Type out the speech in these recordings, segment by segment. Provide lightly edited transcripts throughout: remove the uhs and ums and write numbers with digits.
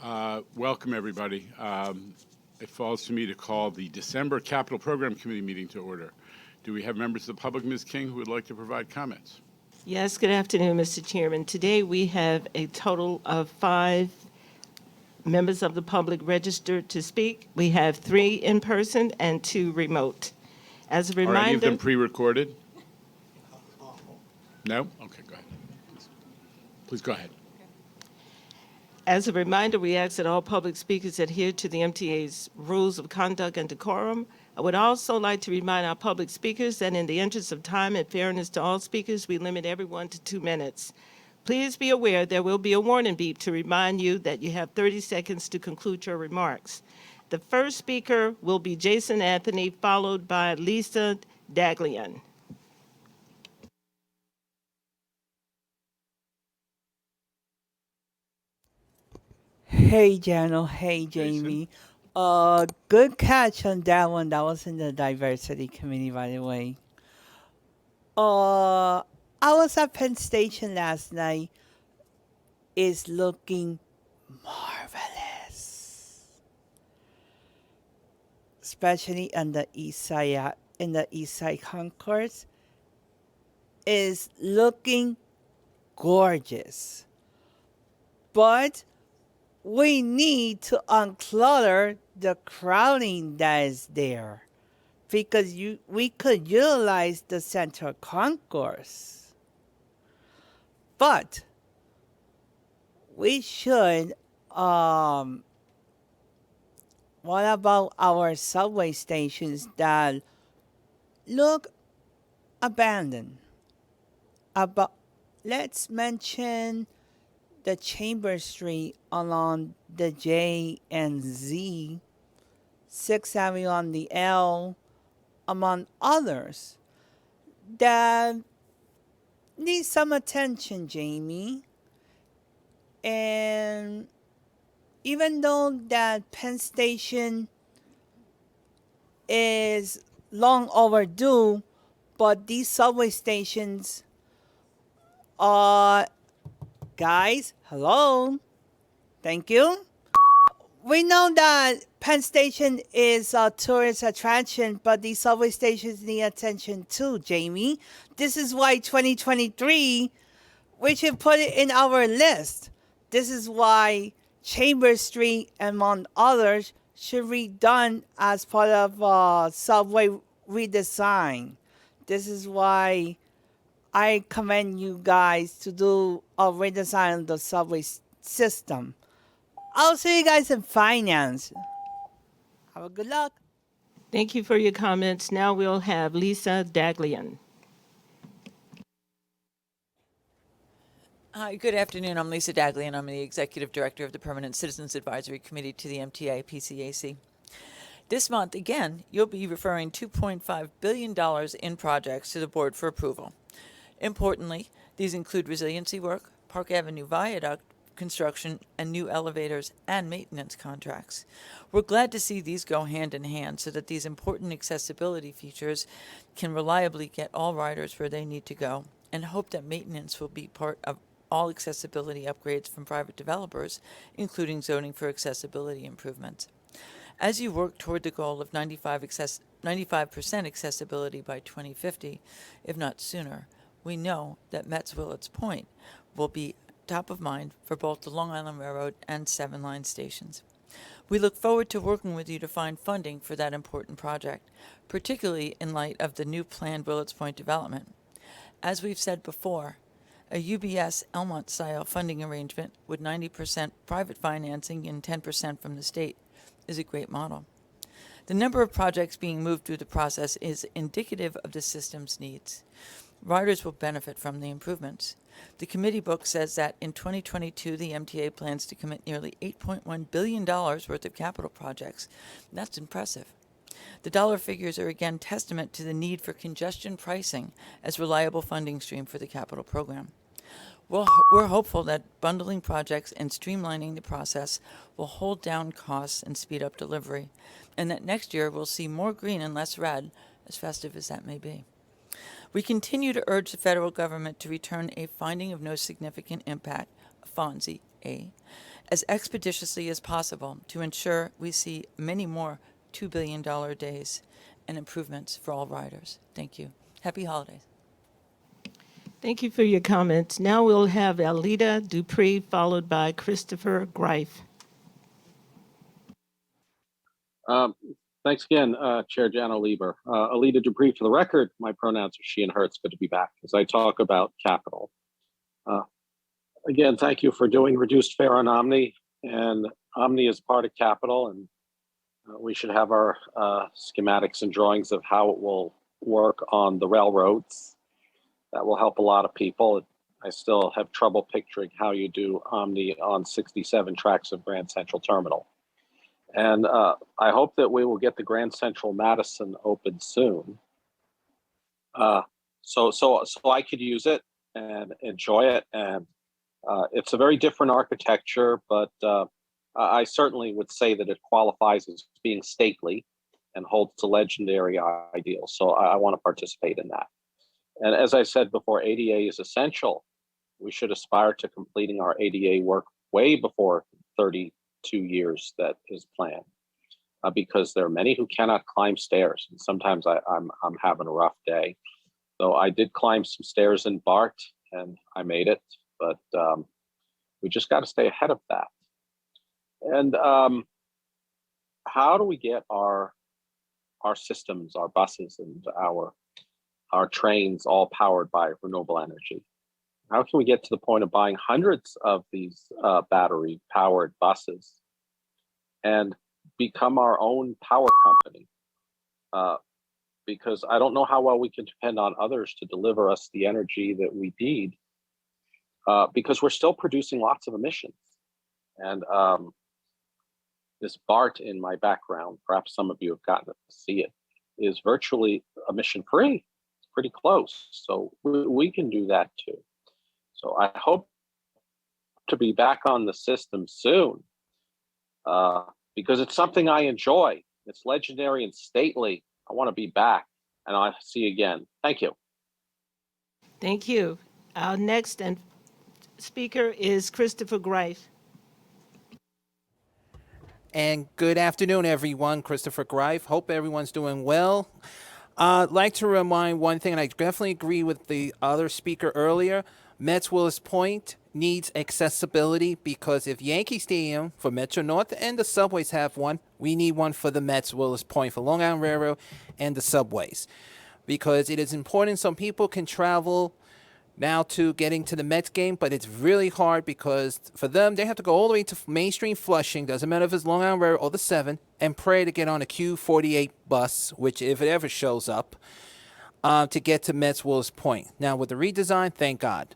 Welcome, everybody. It falls to me to call the December Capital Program Committee meeting to order. Do we have members of the public, Ms. King, who would like to provide comments? Yes, good afternoon, Mr. Chairman. Today we have a total of 5 members of the public registered to speak. We have 3 in person and 2 remote. As a Are any of them reminder, pre-recorded? No? Okay, go ahead. Please go ahead. we ask that all public speakers adhere to the MTA's rules of conduct and decorum. I would also like to remind our public speakers that in the interest of time and fairness to all speakers, we limit everyone to 2 minutes. Please be aware there will be a warning beep to remind you that you have 30 seconds to conclude your remarks. The first speaker will be Jason Anthony, followed by Lisa Daglian. Hey, Jano. Hey, Jamie. Good catch on that one. That was in the diversity committee, by the way. I was at Penn Station last night. It's looking marvelous, especially on the east side. In the east side concourse, is looking gorgeous, but we need to unclutter the crowding that is there because we could utilize the central concourse. But we should, what about our subway stations that look abandoned? Let's mention the Chambers Street along the J and Z, 6th Avenue on the L, among others, that need some attention, Jamie. And even though that Penn Station is long overdue, but these subway stations are guys, hello. Thank you. We know that Penn Station is a tourist attraction, but these subway stations need attention too, Jamie. This is why 2023, we should put it in our list. This is why Chambers Street, among others, should be done as part of subway redesign. This is why I commend you guys to do a redesign of the subway system. I'll see you guys in finance. Have a good luck. Thank you for your comments. Now we'll have Lisa Daglian. Hi, good afternoon. I'm Lisa Dagley, and I'm the Executive Director of the Permanent Citizens Advisory Committee to the MTA PCAC. This month, again, you'll be referring $2.5 billion in projects to the board for approval. Importantly, these include resiliency work, Park Avenue Viaduct construction, and new elevators and maintenance contracts. We're glad to see these go hand in hand so that these important accessibility features can reliably get all riders where they need to go, and hope that maintenance will be part of all accessibility upgrades from private developers, including zoning for accessibility improvements. As you work toward the goal of 95% accessibility by 2050, if not sooner, we know that Met's Willets Point will be top of mind for both the Long Island Railroad and 7-line stations. We look forward to working with you to find funding for that important project, particularly in light of the new planned Willets Point development. As we've said before, a UBS Elmont-style funding arrangement with 90% private financing and 10% from the state is a great model. The number of projects being moved through the process is indicative of the system's needs. Riders will benefit from the improvements. The committee book says that in 2022, the MTA plans to commit nearly $8.1 billion worth of capital projects. That's impressive. The dollar figures are again testament to the need for congestion pricing as reliable funding stream for the capital program. We're hopeful that bundling projects and streamlining the process will hold down costs and speed up delivery, and that next year we'll see more green and less red, as festive as that may be. We continue to urge the federal government to return a finding of no significant impact, FONSI, MTA as expeditiously as possible to ensure we see many more $2 billion days and improvements for all riders. Thank you. Happy holidays. Thank you for your comments. Now we'll have Alita Dupree, followed by Christopher Greif. Thanks again, Chair Jano Lieber. Alita Dupree, for the record, my pronouns are she and her. It's good to be back as I talk about capital. Again, thank you for doing reduced fare on Omni. And Omni is part of capital, and we should have our schematics and drawings of how it will work on the railroads. That will help a lot of people. I still have trouble picturing how you do Omni on 67 tracks of Grand Central Terminal. And I hope that we will get the Grand Central Madison open soon. So I could use it and enjoy it. And it's a very different architecture, but I certainly would say that it qualifies as being stately and holds to legendary ideals. So I want to participate in that. And as I said before, ADA is essential. We should aspire to completing our ADA work way before 32 years that is planned, because there are many who cannot climb stairs. And sometimes I'm having a rough day. So I did climb some stairs in BART and I made it, but we just got to stay ahead of that. And how do we get our systems, our buses, and our trains all powered by renewable energy? How can we get to the point of buying hundreds of these battery powered buses and become our own power company? Because I don't know how well we can depend on others to deliver us the energy that we need, because we're still producing lots of emissions. And this BART in my background, perhaps some of you have gotten to see it, is virtually emission free. It's pretty close. So we can do that too. So I hope to be back on the system soon, because it's something I enjoy. It's legendary and stately. I want to be back, and I'll see you again. Thank you. Thank you. Our next speaker is Christopher Greif. And good afternoon, everyone. Christopher Greif. Hope everyone's doing well. I'd like to remind one thing, and I definitely agree with the other speaker earlier. Mets Willis Point needs accessibility, because if Yankee Stadium for Metro North and the subways have one, we need one for the Mets Willis Point for Long Island Railroad and the subways, because it is important some people can travel now to getting to the Mets game, but it's really hard because for them, they have to go all the way to mainstream Flushing, doesn't matter if it's Long Island Railroad or the 7, and pray to get on a Q48 bus, which if it ever shows up, to get to Mets Willis Point. Now with the redesign, thank God.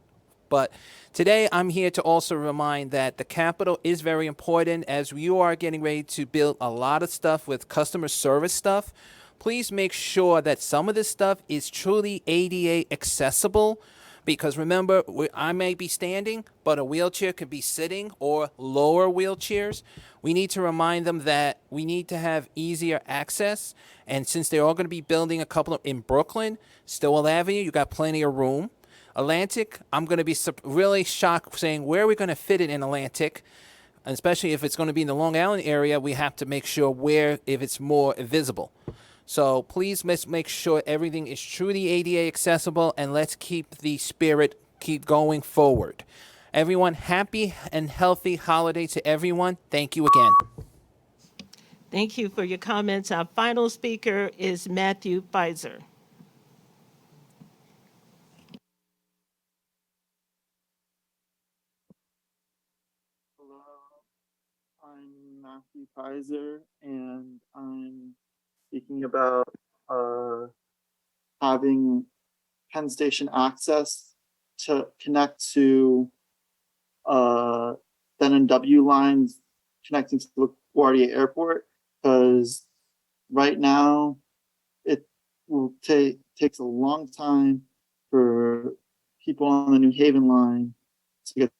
But today I'm here to also remind that the Capitol is very important as you are getting ready to build a lot of stuff with customer service stuff. Please make sure that some of this stuff is truly ADA accessible, because remember, I may be standing, but a wheelchair could be sitting, or lower wheelchairs. We need to remind them that we need to have easier access. And since they're all going to be building a couple in Brooklyn, Stowell Avenue, you got plenty of room. Atlantic, I'm going to be really shocked saying where are we going to fit it in Atlantic, especially if it's going to be in the Long Island area. We have to make sure if it's more visible. So please let's make sure everything is truly ADA accessible, and let's keep the spirit keep going forward. Everyone, happy and healthy holiday to everyone. Thank you again. Thank you for your comments. Our final speaker is Matthew Pfizer. Hello, I'm Matthew Pfizer, and I'm speaking about having Penn Station access to connect to then and W lines connecting to the LaGuardia Airport, because right now it will takes a long time for people on the New Haven line to get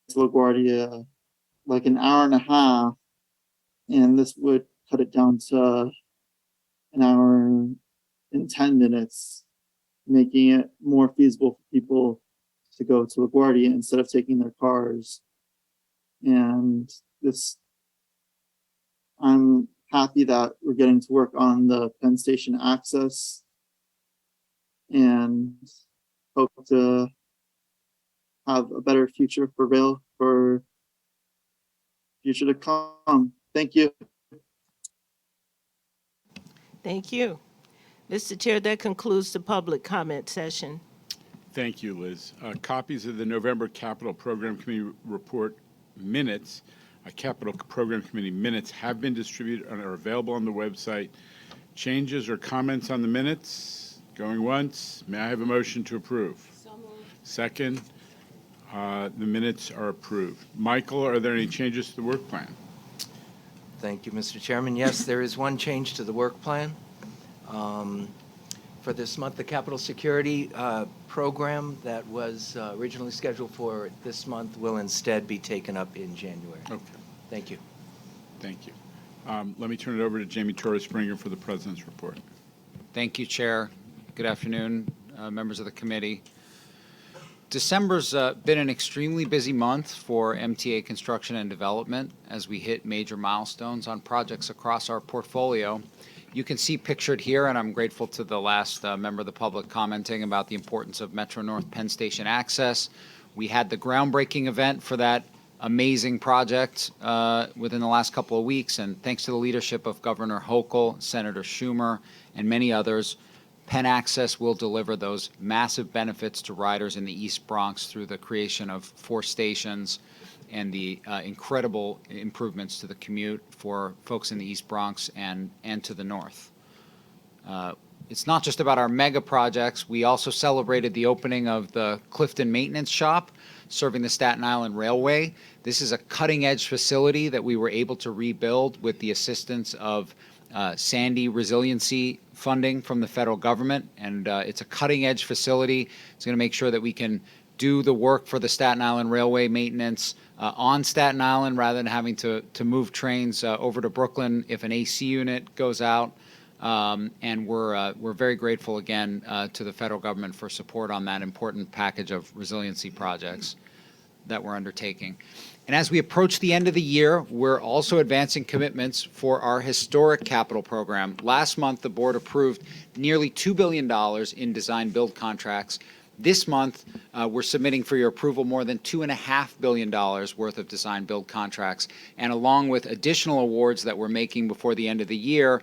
to LaGuardia, like an hour and a half, and this would cut it down to an hour and 10 minutes, making it more feasible for people to go to LaGuardia instead of taking their cars. And this, I'm happy that we're getting to work on the Penn Station access and hope to have a better future for rail for future to come. Thank you. Thank you. Mr. Chair, that concludes the public comment session. Thank you, Liz. Copies of the November Capital Program Committee report minutes, Capital Program Committee minutes have been distributed and are available on the website. Changes or comments on the minutes? Going once. May I have a motion to approve? So moved. Second. The minutes are approved. Michael, are there any changes to the work plan? Thank you, Mr. Chairman. Yes, there is one change to the work plan. For this month, the capital security program that was originally scheduled for this month will instead be taken up in January. Okay, Thank you. thank you. Let me turn it over to Jamie Torres Springer for the President's report. Thank you, Chair. Good afternoon, members of the committee. December's been an extremely busy month for MTA construction and development as we hit major milestones on projects across our portfolio. You can see pictured here, and I'm grateful to the last member of the public commenting about the importance of Metro North Penn Station access. We had the groundbreaking event for that amazing project within the last couple of weeks, and thanks to the leadership of Governor Hochul, Senator Schumer, and many others, Penn Access will deliver those massive benefits to riders in the East Bronx through the creation of 4 stations and the incredible improvements to the commute for folks in the East Bronx and to the north. It's not just about our mega projects. We also celebrated the opening of the Clifton Maintenance Shop serving the Staten Island Railway. This is a cutting-edge facility that we were able to rebuild with the assistance of Sandy resiliency funding from the federal government, and it's a cutting-edge facility. It's going to make sure that we can do the work for the Staten Island Railway maintenance on Staten Island rather than having to move trains over to Brooklyn if an AC unit goes out. And we're very grateful again to the federal government for support on that important package of resiliency projects that we're undertaking. And as we approach the end of the year, we're also advancing commitments for our historic capital program. Last month, the board approved nearly $2 billion in design build contracts. This month, we're submitting for your approval more than $2.5 billion worth of design build contracts. And along with additional awards that we're making before the end of the year,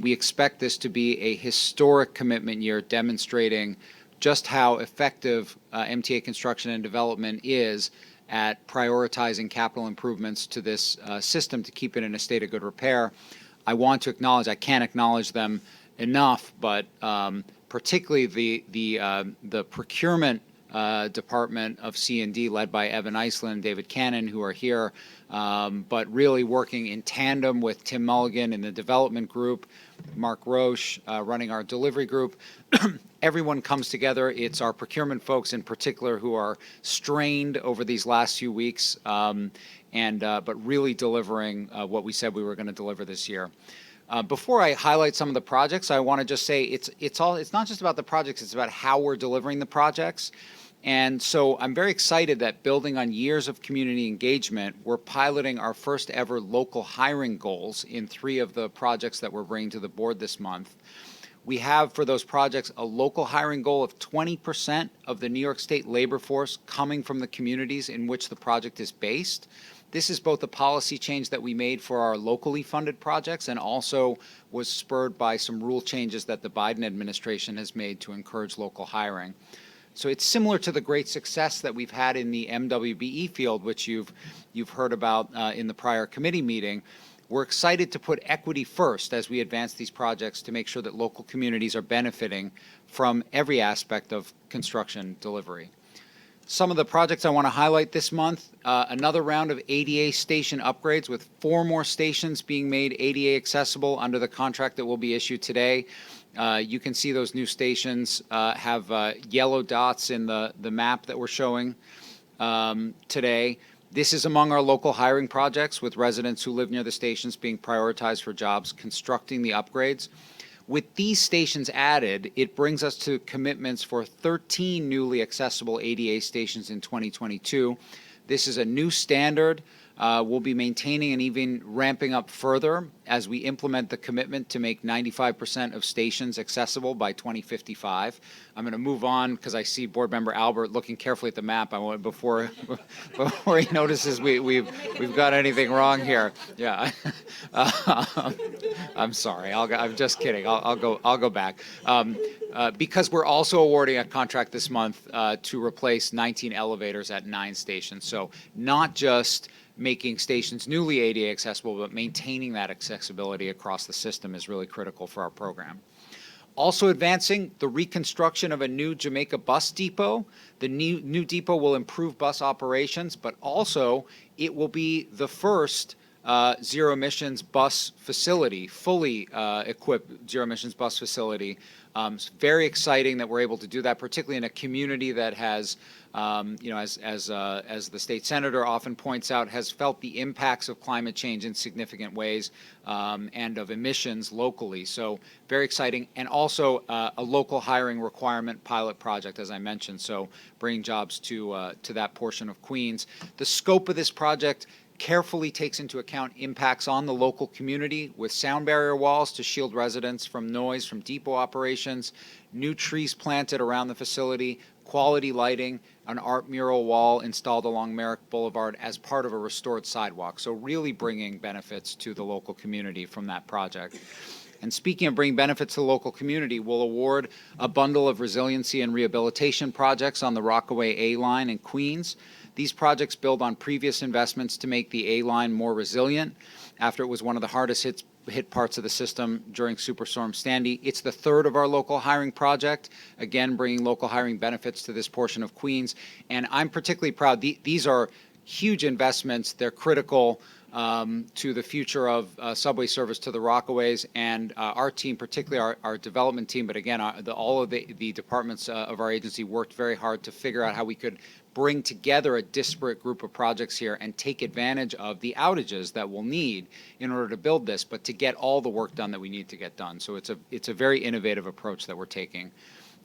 we expect this to be a historic commitment year demonstrating just how effective MTA construction and development is at prioritizing capital improvements to this system to keep it in a state of good repair. I want to acknowledge, I can't acknowledge them enough, but particularly the procurement department of C&D led by Evan Iceland and David Cannon, who are here, but really working in tandem with Tim Mulligan in the development group, Mark Roche running our delivery group. Everyone comes together. It's our procurement folks in particular who are strained over these last few weeks, but really delivering what we said we were going to deliver this year. Before I highlight some of the projects, I want to just say it's not just about the projects, it's about how we're delivering the projects. And so I'm very excited that building on years of community engagement, we're piloting our first ever local hiring goals in 3 of the projects that we're bringing to the board this month. We have for those projects a local hiring goal of 20% of the New York State labor force coming from the communities in which the project is based. This is both a policy change that we made for our locally funded projects and also was spurred by some rule changes that the Biden administration has made to encourage local hiring. So it's similar to the great success that we've had in the MWBE field, which you've heard about in the prior committee meeting. We're excited to put equity first as we advance these projects to make sure that local communities are benefiting from every aspect of construction delivery. Some of the projects I want to highlight this month, another round of ADA station upgrades with 4 more stations being made ADA accessible under the contract that will be issued today. You can see those new stations have yellow dots in the map that we're showing today. This is among our local hiring projects with residents who live near the stations being prioritized for jobs constructing the upgrades. With these stations added, it brings us to commitments for 13 newly accessible ADA stations in 2022. This is a new standard. We'll be maintaining and even ramping up further as we implement the commitment to make 95% of stations accessible by 2055. I'm going to move on because I see Board Member Albert looking carefully at the map. I want before he notices we've got anything wrong here. Yeah, I'm sorry. I'm just kidding. I'll go back. Because we're also awarding a contract this month to replace 19 elevators at 9 stations. So not just making stations newly ADA accessible, but maintaining that accessibility across the system is really critical for our program. Also advancing the reconstruction of a new Jamaica bus depot. The new depot will improve bus operations, but also it will be the first zero emissions bus facility, fully equipped zero emissions bus facility. It's very exciting that we're able to do that, particularly in a community that has, as the state senator often points out, has felt the impacts of climate change in significant ways and of emissions locally. So very exciting, and also a local hiring requirement pilot project, as I mentioned. So bringing jobs to that portion of Queens. The scope of this project carefully takes into account impacts on the local community with sound barrier walls to shield residents from noise from depot operations, new trees planted around the facility, quality lighting, an art mural wall installed along Merrick Boulevard as part of a restored sidewalk. So really bringing benefits to the local community from that project. And speaking of bringing benefits to the local community, we'll award a bundle of resiliency and rehabilitation projects on the Rockaway A line in Queens. These projects build on previous investments to make the A line more resilient after it was one of the hardest hit parts of the system during Superstorm Sandy. It's the third of our local hiring project, again, bringing local hiring benefits to this portion of Queens. And I'm particularly proud. These are huge investments. They're critical to the future of subway service to the Rockaways, and our team, particularly our development team, but again, all of the departments of our agency worked very hard to figure out how we could bring together a disparate group of projects here and take advantage of the outages that we'll need in order to build this, but to get all the work done that we need to get done. So it's a very innovative approach that we're taking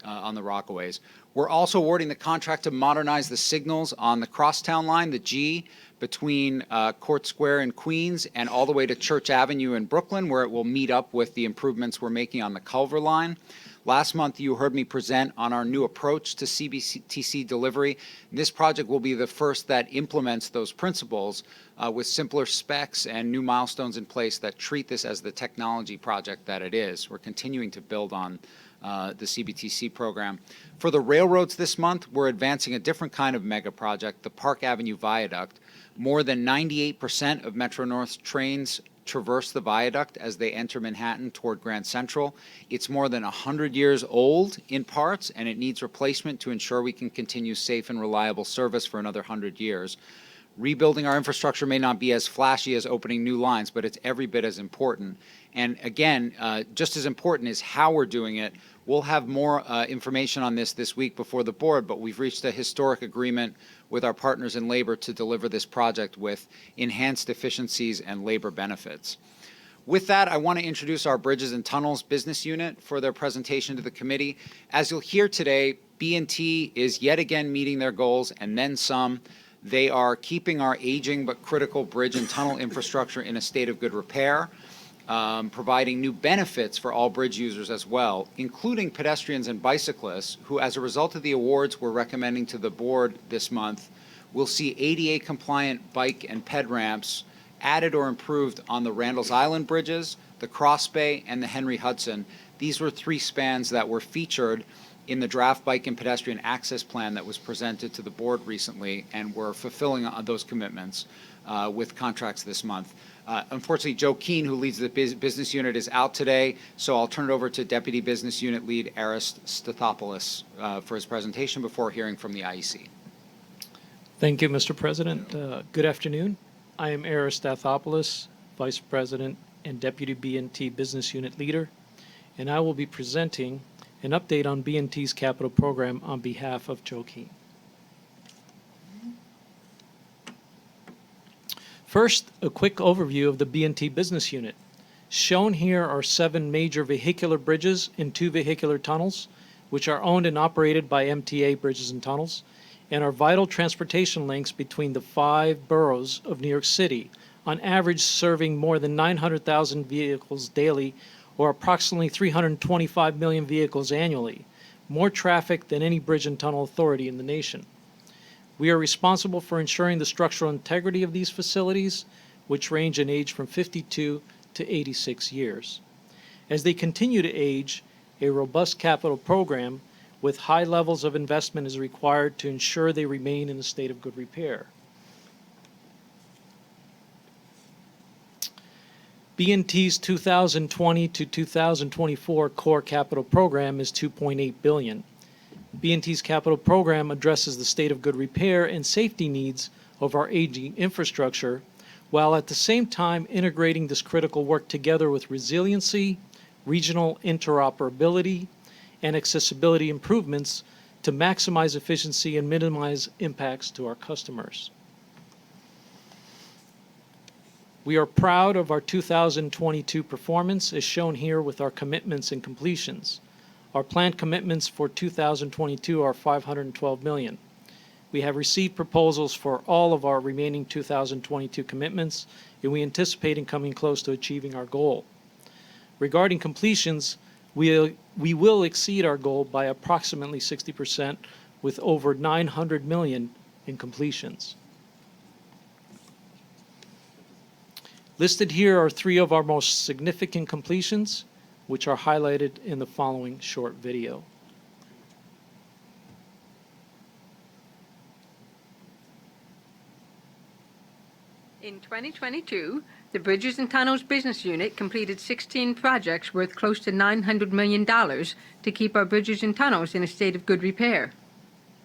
on the Rockaways. We're also awarding the contract to modernize the signals on the Crosstown line, the G, between Court Square in Queens and all the way to Church Avenue in Brooklyn, where it will meet up with the improvements we're making on the Culver line. Last month, you heard me present on our new approach to CBTC delivery. This project will be the first that implements those principles with simpler specs and new milestones in place that treat this as the technology project that it is. We're continuing to build on the CBTC program. For the railroads this month, we're advancing a different kind of mega project, the Park Avenue Viaduct. More than 98% of Metro North trains traverse the viaduct as they enter Manhattan toward Grand Central. It's more than 100 years old in parts, and it needs replacement to ensure we can continue safe and reliable service for another 100 years. Rebuilding our infrastructure may not be as flashy as opening new lines, but it's every bit as important. And again, just as important is how we're doing it. We'll have more information on this week before the board, but we've reached a historic agreement with our partners in labor to deliver this project with enhanced efficiencies and labor benefits. With that, I want to introduce our Bridges and Tunnels business unit for their presentation to the committee. As you'll hear today, B&T is yet again meeting their goals and then some. They are keeping our aging but critical bridge and tunnel infrastructure in a state of good repair, providing new benefits for all bridge users as well, including pedestrians and bicyclists who, as a result of the awards we're recommending to the board this month, will see ADA-compliant bike and ped ramps added or improved on the Randall's Island bridges, the Cross Bay, and the Henry Hudson. These were 3 spans that were featured in the draft bike and pedestrian access plan that was presented to the board recently, and we're fulfilling those commitments with contracts this month. Unfortunately, Joe Keene, who leads the business unit, is out today, so I'll turn it over to Deputy Business Unit Lead Aris Stathopoulos for his presentation before hearing from the IEC. Thank you, Mr. President. Good afternoon. I am Aris Stathopoulos, Vice President and Deputy B&T Business Unit Leader, and I will be presenting an update on B&T's capital program on behalf of Joe Keene. First, a quick overview of the B&T business unit. Shown here are 7 major vehicular bridges and 2 vehicular tunnels, which are owned and operated by MTA Bridges and Tunnels. and are vital transportation links between the 5 boroughs of New York City, on average serving more than 900,000 vehicles daily, or approximately 325 million vehicles annually, more traffic than any bridge and tunnel authority in the nation. We are responsible for ensuring the structural integrity of these facilities, which range in age from 52 to 86 years. As they continue to age, a robust capital program with high levels of investment is required to ensure they remain in a state of good repair. B&T's 2020 to 2024 core capital program is $2.8 billion. B&T's capital program addresses the state of good repair and safety needs of our aging infrastructure, while at the same time integrating this critical work together with resiliency, regional interoperability, and accessibility improvements to maximize efficiency and minimize impacts to our customers. We are proud of our 2022 performance, as shown here with our commitments and completions. Our planned commitments for 2022 are $512 million. We have received proposals for all of our remaining 2022 commitments, and we anticipate coming close to achieving our goal. Regarding completions, we will exceed our goal by approximately 60%, with over $900 million in completions. Listed here are 3 of our most significant completions, which are highlighted in the following short video. In 2022, the Bridges and Tunnels Business Unit completed 16 projects worth close to $900 million to keep our bridges and tunnels in a state of good repair.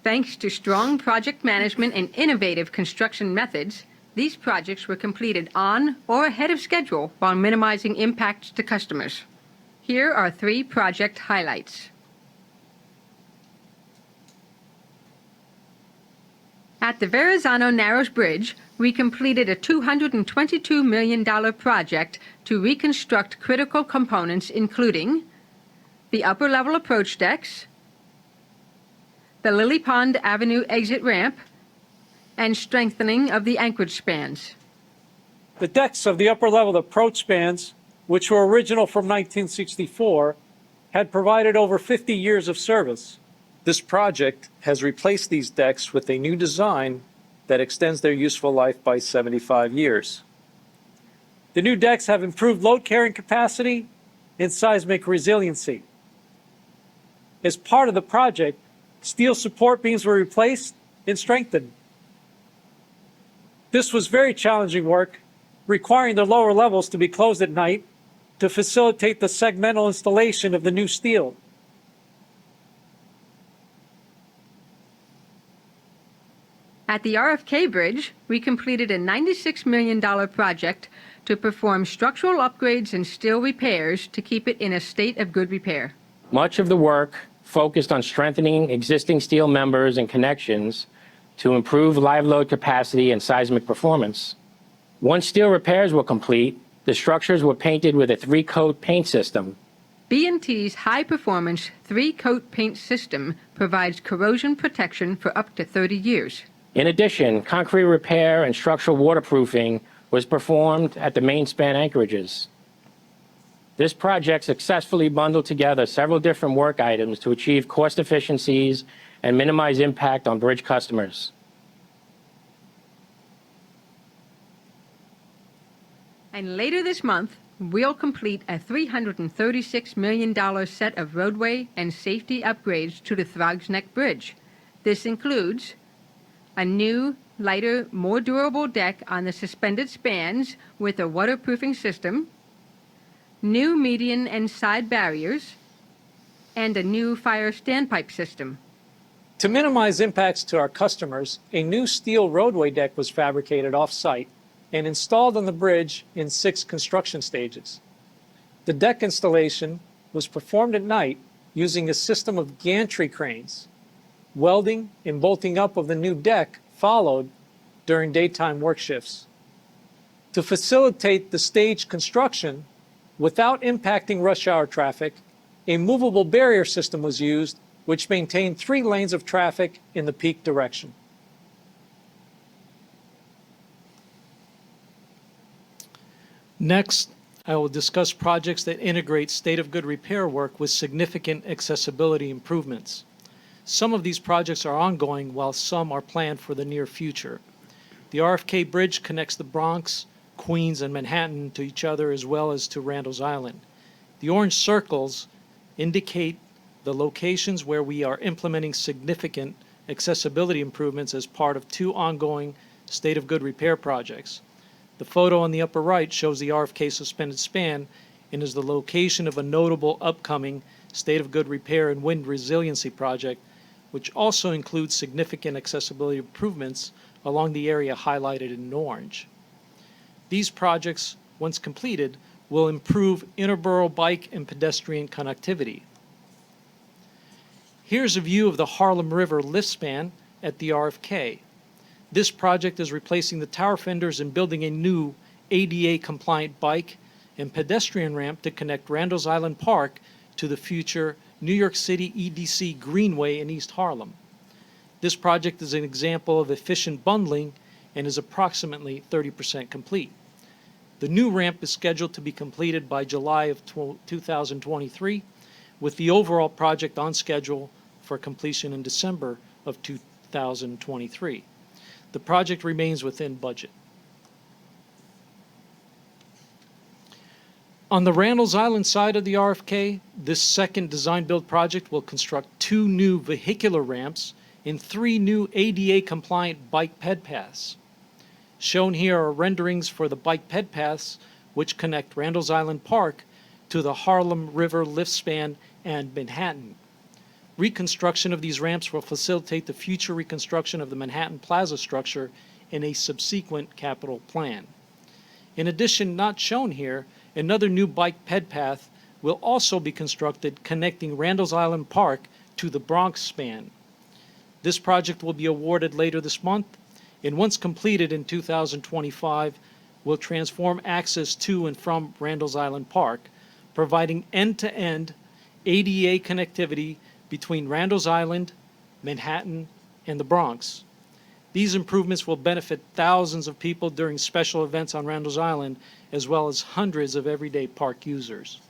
Thanks to strong project management and innovative construction methods, these projects were completed on or ahead of schedule while minimizing impacts to customers. Here are 3 project highlights. At the Verrazano Narrows Bridge, we completed a $222 million project to reconstruct critical components including the upper-level approach decks, the Lily Pond Avenue exit ramp, and strengthening of the anchorage spans. The decks of the upper-level approach spans, which were original from 1964, had provided over 50 years of service. This project has replaced these decks with a new design that extends their useful life by 75 years. The new decks have improved load carrying capacity and seismic resiliency. As part of the project, steel support beams were replaced and strengthened. This was very challenging work, requiring the lower levels to be closed at night to facilitate the segmental installation of the new steel. At the RFK Bridge, we completed a $96 million project to perform structural upgrades and steel repairs to keep it in a state of good repair. Much of the work focused on strengthening existing steel members and connections to improve live load capacity and seismic performance. Once steel repairs were complete, the structures were painted with a 3-coat paint system. B&T's high-performance 3-coat paint system provides corrosion protection for up to 30 years. In addition, concrete repair and structural waterproofing was performed at the main span anchorages. This project successfully bundled together several different work items to achieve cost efficiencies and minimize impact on bridge customers. And later this month, we'll complete a $336 million set of roadway and safety upgrades to the Throgs Neck Bridge. This includes a new, lighter, more durable deck on the suspended spans with a waterproofing system, new median and side barriers, and a new fire standpipe system. To minimize impacts to our customers, a new steel roadway deck was fabricated off-site and installed on the bridge in 6 construction stages. The deck installation was performed at night using a system of gantry cranes. Welding and bolting up of the new deck followed during daytime work shifts. To facilitate the staged construction without impacting rush hour traffic, a movable barrier system was used which maintain 3 lanes of traffic in the peak direction. Next, I will discuss projects that integrate state of good repair work with significant accessibility improvements. Some of these projects are ongoing, while some are planned for the near future. The RFK Bridge connects the Bronx, Queens, and Manhattan to each other as well as to Randall's Island. The orange circles indicate the locations where we are implementing significant accessibility improvements as part of 2 ongoing state of good repair projects. The photo on the upper right shows the RFK suspended span and is the location of a notable upcoming state of good repair and wind resiliency project, which also includes significant accessibility improvements along the area highlighted in orange. These projects, once completed, will improve interborough bike and pedestrian connectivity. Here's a view of the Harlem River lift span at the RFK. This project is replacing the tower fenders and building a new ADA-compliant bike and pedestrian ramp to connect Randall's Island Park to the future New York City EDC Greenway in East Harlem. This project is an example of efficient bundling and is approximately 30% complete. The new ramp is scheduled to be completed by July of 2023, with the overall project on schedule for completion in December of 2023. The project remains within budget. On the Randall's Island side of the RFK, this second design-build project will construct 2 new vehicular ramps and 3 new ADA-compliant bike ped paths. Shown here are renderings for the bike ped paths, which connect Randall's Island Park to the Harlem River lift span and Manhattan. Reconstruction of these ramps will facilitate the future reconstruction of the Manhattan Plaza structure in a subsequent capital plan. In addition, not shown here, another new bike ped path will also be constructed connecting Randall's Island Park to the Bronx span. This project will be awarded later this month, and once completed in 2025, will transform access to and from Randall's Island Park, providing end-to-end ADA connectivity between Randall's Island, Manhattan, and the Bronx. These improvements will benefit thousands of people during special events on Randall's Island, as well as hundreds of everyday park users.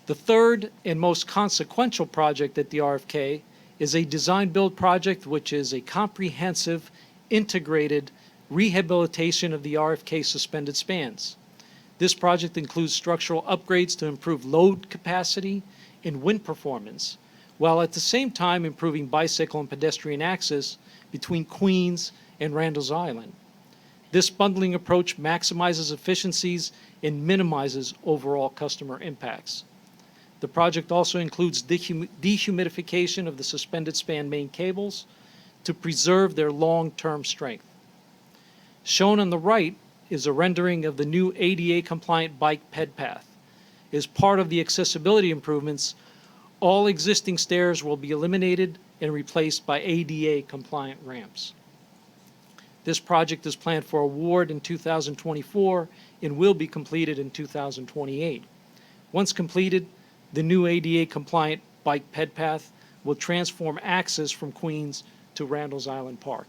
The third and most consequential project at the RFK is a design-build project, which is a comprehensive, integrated rehabilitation of the RFK suspended spans. This project includes structural upgrades to improve load capacity and wind performance, while at the same time improving bicycle and pedestrian access between Queens and Randall's Island. This bundling approach maximizes efficiencies and minimizes overall customer impacts. The project also includes dehumidification of the suspended span main cables to preserve their long-term strength. Shown on the right is a rendering of the new ADA-compliant bike ped path. As part of the accessibility improvements, all existing stairs will be eliminated and replaced by ADA-compliant ramps. This project is planned for award in 2024 and will be completed in 2028. Once completed, the new ADA-compliant bike ped path will transform access from Queens to Randall's Island Park.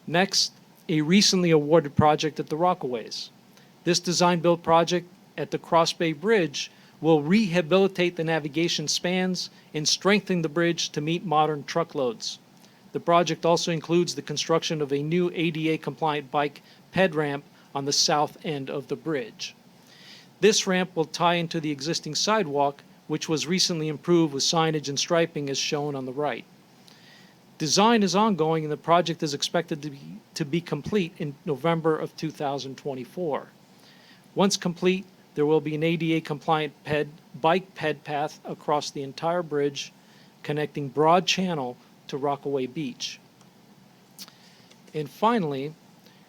Next, a recently awarded project at the Rockaways. This design-build project at the Cross Bay Bridge will rehabilitate the navigation spans and strengthen the bridge to meet modern truckloads. The project also includes the construction of a new ADA-compliant bike ped ramp on the south end of the bridge. This ramp will tie into the existing sidewalk, which was recently improved with signage and striping as shown on the right. Design is ongoing and the project is expected to be complete in November of 2024. Once complete, there will be an ADA-compliant bike ped path across the entire bridge, connecting Broad Channel to Rockaway Beach. And finally,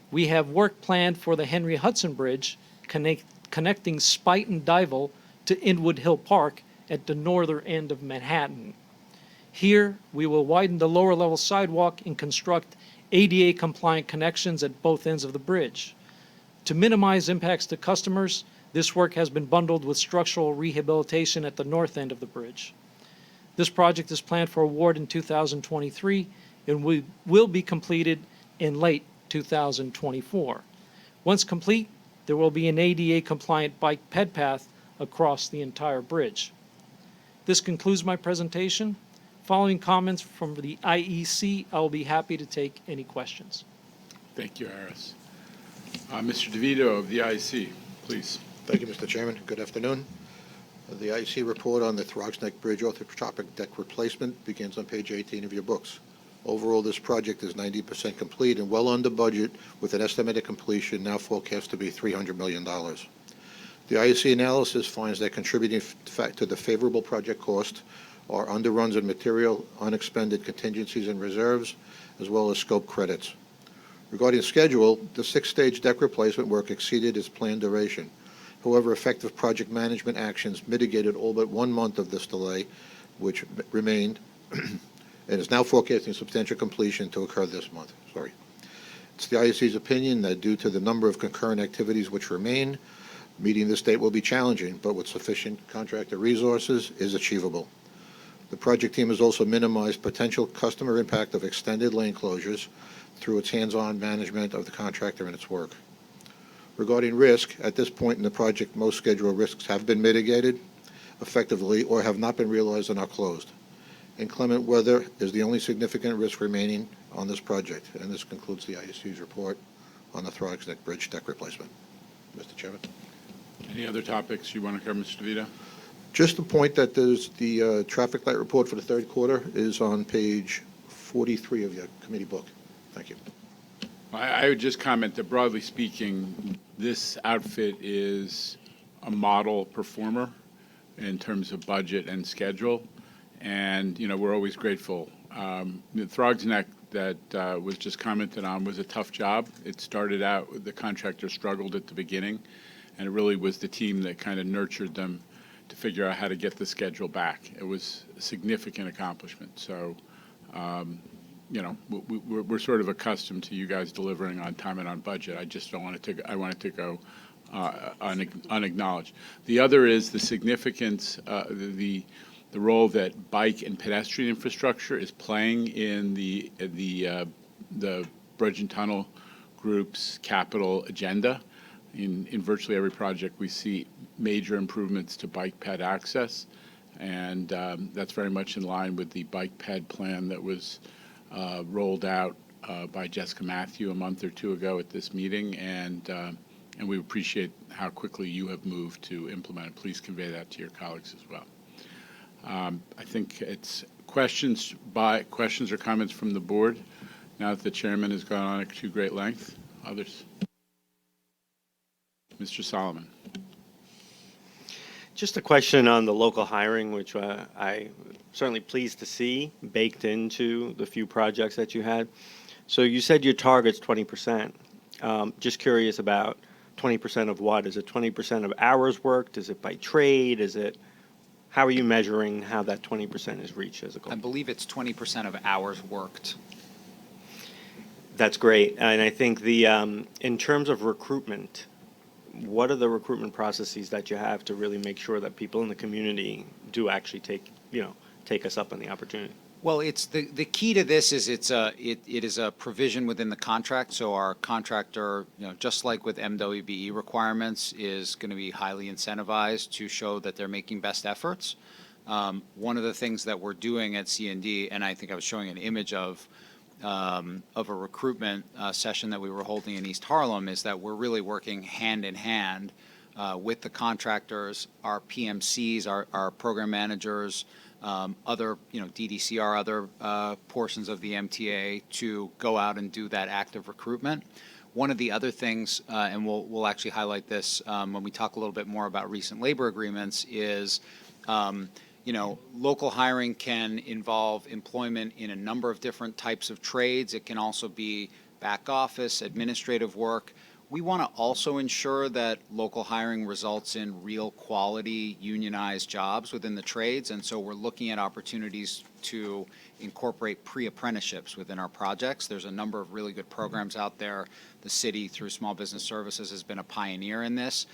we have work planned for the Henry Hudson Bridge, connecting Spuyten Duyvil to Inwood Hill Park at the northern end of Manhattan. Here, we will widen the lower level sidewalk and construct ADA-compliant connections at both ends of the bridge. To minimize impacts to customers, This work has been bundled with structural rehabilitation at the north end of the bridge. This project is planned for award in 2023 and will be completed in late 2024. Once complete, there will be an ADA-compliant bike ped path across the entire bridge. This concludes my presentation. Following comments from the IEC, I will be happy to take any questions. Thank you, Harris. Mr. DeVito of the IEC, please. Thank you, Mr. Chairman. Good afternoon. The IEC report on the Throgs Neck Bridge orthoscopic deck replacement begins on page 18 of your books. Overall, this project is 90% complete and well under budget, with an estimated completion now forecast to be $300 million. The IEC analysis finds that contributing to the favorable project cost are underruns in material, unexpended contingencies and reserves, as well as scope credits. Regarding schedule, the 6-stage deck replacement work exceeded its planned duration. However, effective project management actions mitigated all but 1 month of this delay, which remained, and is now forecasting substantial completion to occur this month. It's the IEC's opinion that due to the number of concurrent activities which remain, meeting this date will be challenging, but with sufficient contractor resources is achievable. The project team has also minimized potential customer impact of extended lane closures through its hands-on management of the contractor and its work. Regarding risk, at this point in the project, most schedule risks have been mitigated effectively or have not been realized and are closed. Inclement weather is the only significant risk remaining on this project, and this concludes the IEC's report on the Throgs Neck Bridge deck replacement. Mr. Chairman. Any other topics you want to cover, Mr. DeVito? Just to point that there's the traffic light report for the third quarter is on page 43 of your committee book. Thank you. I would just comment that broadly speaking, this outfit is a model performer in terms of budget and schedule, and we're always grateful. The Throgs Neck that was just commented on was a tough job. It started out, the contractor struggled at the beginning, and it really was the team that kind of nurtured them to figure out how to get the schedule back. It was a significant accomplishment. So, we're sort of accustomed to you guys delivering on time and on budget. I just don't want it to. I want it to go unacknowledged. The other is the significance, the role that bike and pedestrian infrastructure is playing in the Bridge and Tunnel Group's capital agenda. In virtually every project, we see major improvements to bike ped access, and that's very much in line with the bike ped plan that was rolled out by Jessica Matthew a month or two ago at this meeting, and we appreciate how quickly you have moved to implement it. Please convey that to your colleagues as well. I think it's questions or comments from the board. Now that the chairman has gone on to great length, others. Mr. Solomon. Just a question on the local hiring, which I certainly pleased to see baked into the few projects that you had. So you said your target's 20%. Just curious about 20% of what? Is it 20% of hours worked? Is it by trade? How are you measuring how that 20% is reached as a goal? I believe it's 20% of hours worked. That's great. And I think in terms of recruitment, what are the recruitment processes that you have to really make sure that people in the community do actually take us up on the opportunity? Well, it's the key to this is it is a provision within the contract. So our contractor, just like with MWBE requirements, is going to be highly incentivized to show that they're making best efforts. One of the things that we're doing at C&D, and I think I was showing an image of a recruitment session that we were holding in East Harlem, is that we're really working hand in hand with the contractors, our PMCs, our program managers, other, DDCR, other portions of the MTA to go out and do that active recruitment. One of the other things, and we'll actually highlight this when we talk a little bit more about recent labor agreements, is local hiring can involve employment in a number of different types of trades. It can also be back office, administrative work. We want to also ensure that local hiring results in real quality unionized jobs within the trades, and so we're looking at opportunities to incorporate pre-apprenticeships within our projects. There's a number of really good programs out there. The city, through Small Business Services, has been a pioneer in this.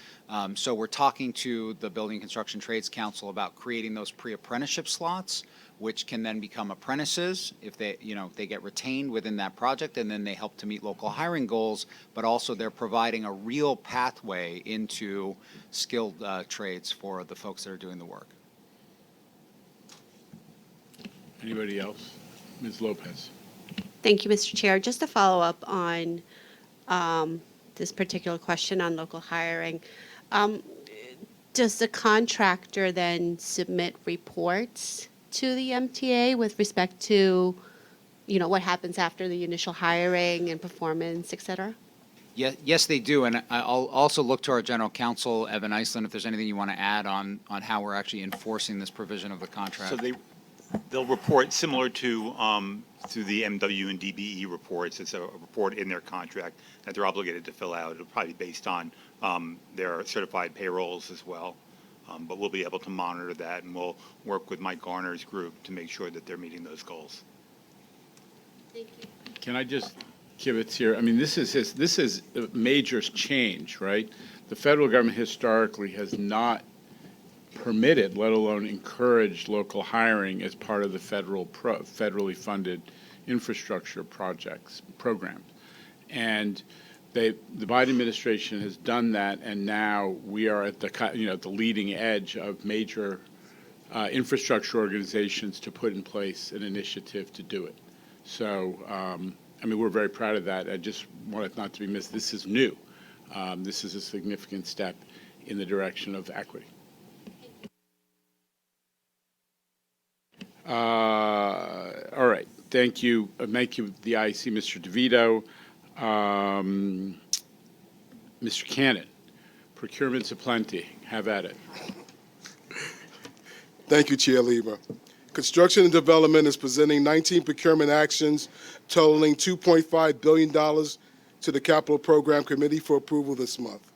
So we're talking to the Building Construction Trades Council about creating those pre-apprenticeship slots, which can then become apprentices if they, they get retained within that project, and then they help to meet local hiring goals, but also they're providing a real pathway into skilled trades for the folks that are doing the work. Anybody else? Ms. Lopez. Thank you, Mr. Chair. Just to follow up on this particular question on local hiring, does the contractor then submit reports to the MTA with respect to, what happens after the initial hiring and performance, et cetera? Yes, they do, and I'll also look to our general counsel, Evan Iceland, if there's anything you want to add on how we're actually enforcing this provision of the contract. So they'll report similar to the MW and DBE reports. It's a report in their contract that they're obligated to fill out. It'll probably be based on their certified payrolls as well. But we'll be able to monitor that, and we'll work with Mike Garner's group to make sure that they're meeting those goals. Thank you. Can I just kibitz here? I mean, this is a major change, right? The federal government historically has not permitted, let alone encouraged, local hiring as part of the federally funded infrastructure programs. And the Biden administration has done that, and now we are at the leading edge of major infrastructure organizations to put in place an initiative to do it. So, we're very proud of that. I just want it not to be missed. This is new. This is a significant step in the direction of equity. All right. Thank you. Thank you, the IEC, Mr. DeVito. Mr. Cannon, procurement's aplenty. Have at it. Thank you, Chair Lieber. Construction and Development is presenting 19 procurement actions totaling $2.5 billion to the Capital Program Committee for approval this month.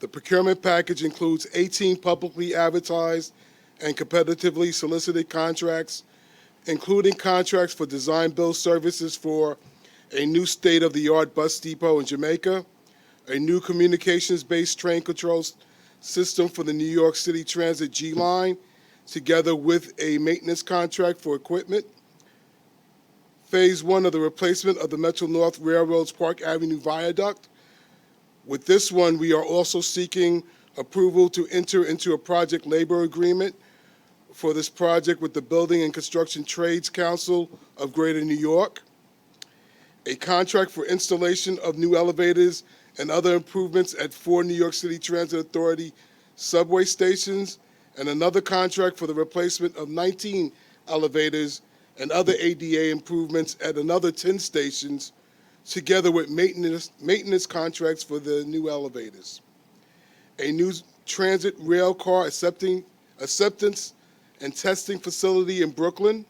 The procurement package includes 18 publicly advertised and competitively solicited contracts, including contracts for design-build services for a new state-of-the-art bus depot in Jamaica, a new communications-based train control system for the New York City Transit G line, together with a maintenance contract for equipment. Phase 1 of the replacement of the Metro-North Railroad's Park Avenue Viaduct. With this one, we are also seeking approval to enter into a project labor agreement for this project with the Building and Construction Trades Council of Greater New York, a contract for installation of new elevators and other improvements at 4 New York City Transit Authority subway stations, and another contract for the replacement of 19 elevators and other ADA improvements at another 10 stations, together with maintenance contracts for the new elevators. A new transit rail car acceptance and testing facility in Brooklyn,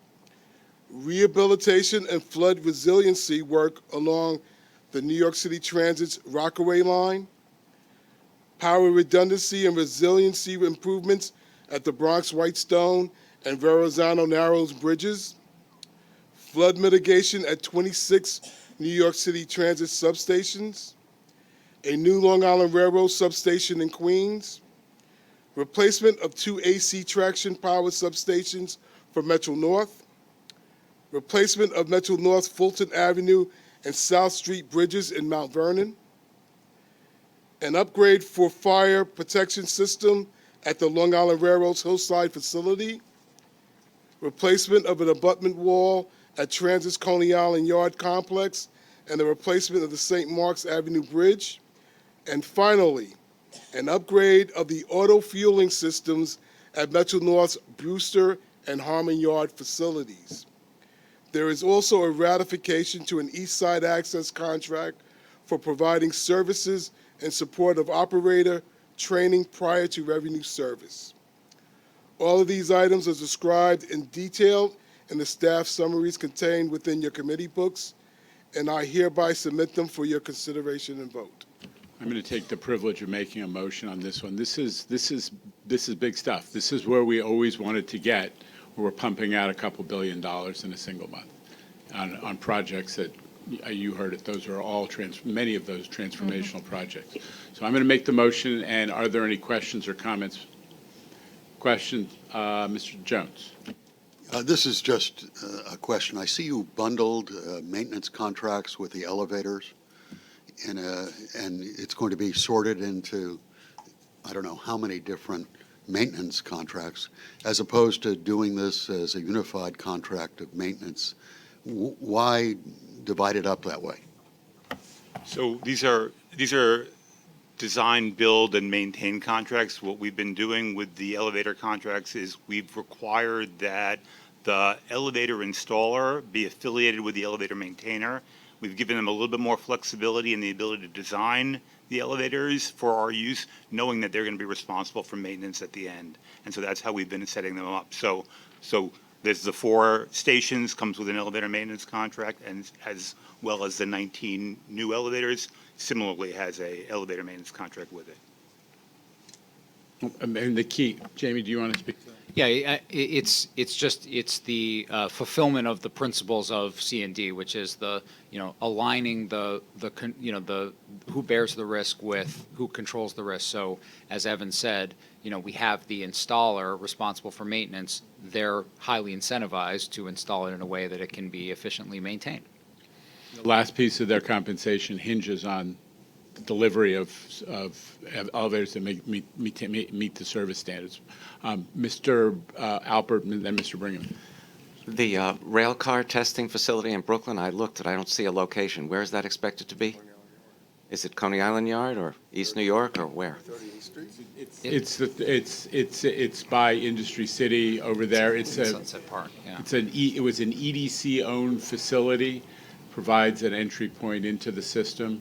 rehabilitation and flood resiliency work along the New York City Transit's Rockaway line, power redundancy and resiliency improvements at the Bronx Whitestone and Verrazano Narrows bridges, flood mitigation at 26 New York City Transit substations, a new Long Island Railroad substation in Queens, replacement of 2 AC traction power substations for Metro-North, replacement of Metro-North Fulton Avenue and South Street bridges in Mount Vernon, an upgrade for fire protection system at the Long Island Railroad's Hillside facility, replacement of an abutment wall at Transit's Coney Island Yard complex, and the replacement of the St. Mark's Avenue Bridge, and finally, an upgrade of the auto fueling systems at Metro-North's Brewster and Harmon Yard facilities. There is also a ratification to an East Side Access contract for providing services in support of operator training prior to revenue service. All of these items are described in detail in the staff summaries contained within your committee books, and I hereby submit them for your consideration and vote. I'm going to take the privilege of making a motion on this one. This is big stuff. This is where we always wanted to get where we're pumping out a couple $1 billion in a single month on projects that you heard it. Those are all many of those transformational projects. So I'm going to make the motion. And are there any questions or comments? Questions, Mr. Jones. This is just a question. I see you bundled maintenance contracts with the elevators, and it's going to be sorted into, I don't know how many different maintenance contracts, as opposed to doing this as a unified contract of maintenance. Why divide it up that way? So these are design, build, and maintain contracts. What we've been doing with the elevator contracts is we've required that the elevator installer be affiliated with the elevator maintainer. We've given them a little bit more flexibility in the ability to design the elevators for our use, knowing that they're going to be responsible for maintenance at the end. And so that's how we've been setting them up. So there's the 4 stations, comes with an elevator maintenance contract, and as well as the 19 new elevators, similarly has a elevator maintenance contract with it. And the key, Jamie, do you want to speak to that? Yeah, it's the fulfillment of the principles of C&D, which is the aligning the who bears the risk with who controls the risk. So as Evan said, we have the installer responsible for maintenance. They're highly incentivized to install it in a way that it can be efficiently maintained. The last piece of their compensation hinges on delivery of elevators that meet the service standards. Mr. Alpert and then Mr. Brigham. The rail car testing facility in Brooklyn, I looked, and I don't see a location. Where is that expected to be? Is it Coney Island Yard or East New York or where? It's by Industry City over there. It's a Sunset Park. Yeah. It was an EDC-owned facility, provides an entry point into the system,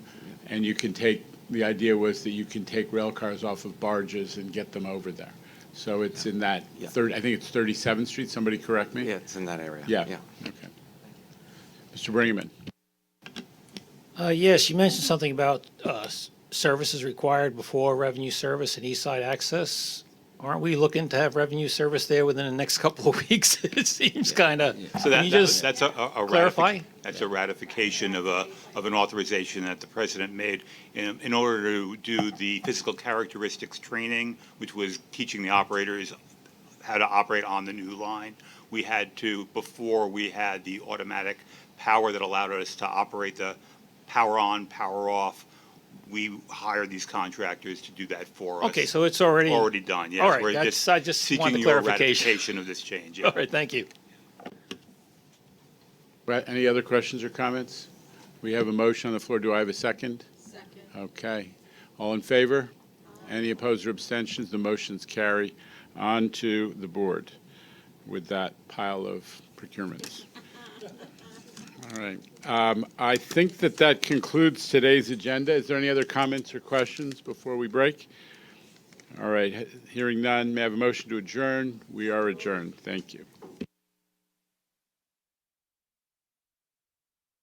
and the idea was that you can take rail cars off of barges and get them over there. So it's in that, I think it's 37th Street, somebody correct me? Yeah, it's in that area. Yeah. Okay. Mr. Brigham. Yes, you mentioned something about services required before revenue service and East Side access. Aren't we looking to have revenue service there within the next couple of weeks? It seems kind of. So that's a clarify? That's a ratification of an authorization that the president made in order to do the physical characteristics training, which was teaching the operators how to operate on the new line. We had to, before we had the automatic power that allowed us to operate the power on, power off, we hired these contractors to do that for us. Okay, so it's already done. Yes, all right, we're I just wanted seeking your clarification. ratification of this change. Yeah. All right, thank you. Right, any other questions or comments? We have a motion on the floor. Do I have a second? Second. Okay. All in favor? Any opposed or abstentions? The motions carry. On to the board with that pile of procurements. All right. I think that concludes today's agenda. Is there any other comments or questions before we break? All right. Hearing none, may I have a motion to adjourn? We are adjourned. Thank you.